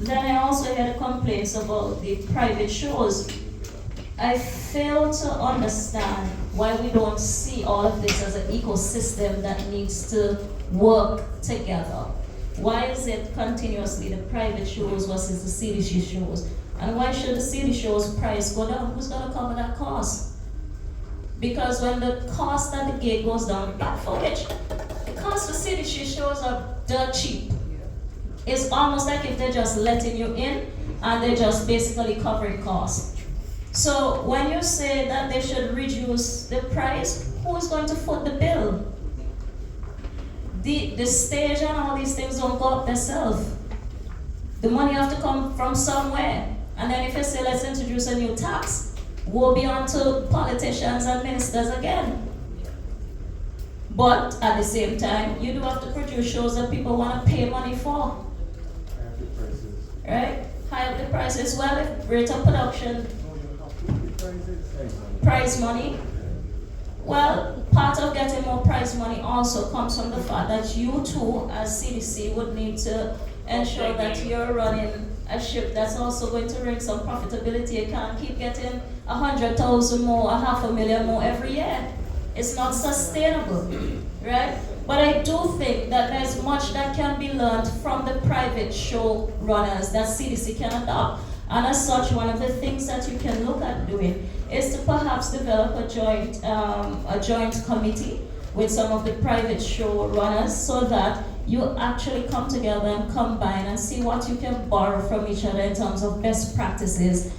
Then I also heard complaints about the private shows. I fail to understand why we don't see all of this as an ecosystem that needs to work together. Why is it continuously the private shows versus the CDC shows? And why should the city shows price go down? Who's going to cover that cost? Because when the cost at the gate goes down, back for which the cost of city shows are dirt cheap. It's almost like if they're just letting you in and they're just basically covering costs. So when you say that they should reduce the price, who's going to foot the bill? The stage and all these things don't go up themselves. The money have to come from somewhere. And then if you say let's introduce a new tax, we'll be on to politicians and ministers again. But at the same time, you do have to produce shows that people want to pay money for. Right? High up the prices. Well, if rate of production, prize money. Well, part of getting more prize money also comes from the fact that you too, as CDC, would need to ensure that you're running a ship that's also going to bring some profitability. You can't keep getting 100,000 more, 500,000 more every year. It's not sustainable, right? But I do think that there's much that can be learned from the private show runners that CDC can adopt. And as such, one of the things that you can look at doing is to perhaps develop a joint committee with some of the private show runners so that you actually come together and combine and see what you can borrow from each other in terms of best practices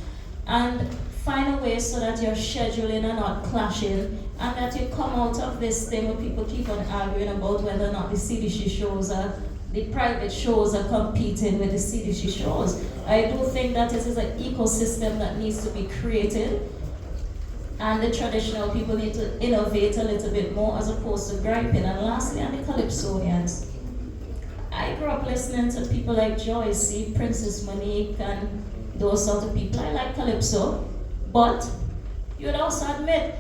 and find a way so that your scheduling are not clashing and that you come out of this thing where people keep on arguing about whether or not the CDC shows are, the private shows are competing with the CDC shows. I do think that this is an ecosystem that needs to be created, and the traditional people need to innovate a little bit more as opposed to griping. And lastly, on the Calypsonians, I grew up listening to people like Joyce, Princess Monique, and those sort of people. I like Calypso, but you would also admit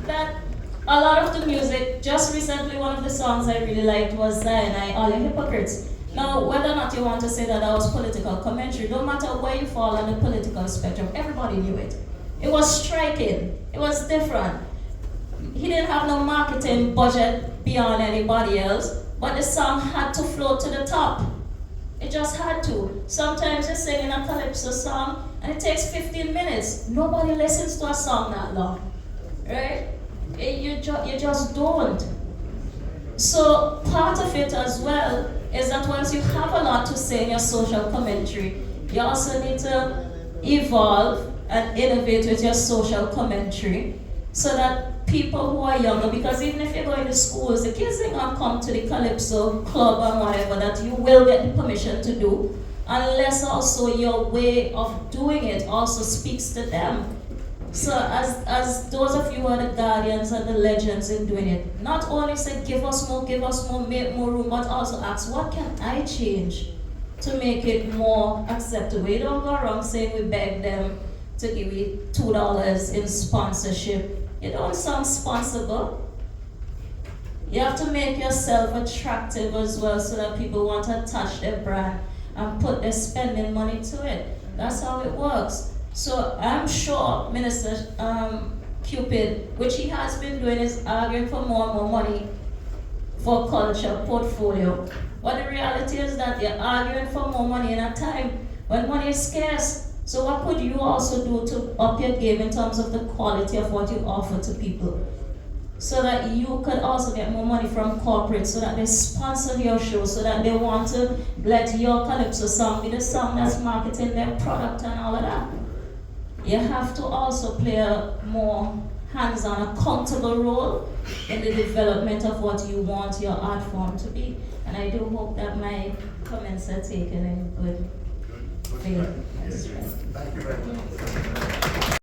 that a lot of the music, just recently one of the songs I really liked was Zion, All You Hypocrites. Now, whether or not you want to say that was political commentary, don't matter where you fall on the political spectrum, everybody knew it. It was striking, it was different. He didn't have no marketing budget beyond anybody else, but the song had to float to the top. It just had to. Sometimes you're singing a Calypso song and it takes 15 minutes. Nobody listens to a song that long, right? You just don't. So part of it as well is that once you have a lot to say in your social commentary, you also need to evolve and innovate with your social commentary so that people who are younger, because even if you're going to schools, the kids ain't gonna come to the Calypso club and whatever that you will get the permission to do, unless also your way of doing it also speaks to them. So as those of you who are the guardians and the legends in doing it, not only say give us more, make more room, but also ask what can I change to make it more acceptable. You don't go around saying we beg them to give you $2 in sponsorship. You don't sound sponsible. You have to make yourself attractive as well so that people want to touch their brand and put their spending money to it. That's how it works. So I'm sure Minister Cupid, which he has been doing, is arguing for more and more money for culture portfolio. But the reality is that you're arguing for more money in a time when money is scarce. So what could you also do to up your game in terms of the quality of what you offer to people? So that you could also get more money from corporates, so that they sponsor your show, so that they want to let your Calypso song be the song that's marketing their product and all of that. You have to also play a more hands-on, accountable role in the development of what you want your art form to be. And I do hope that my comments are taken in good faith. Thank you very much.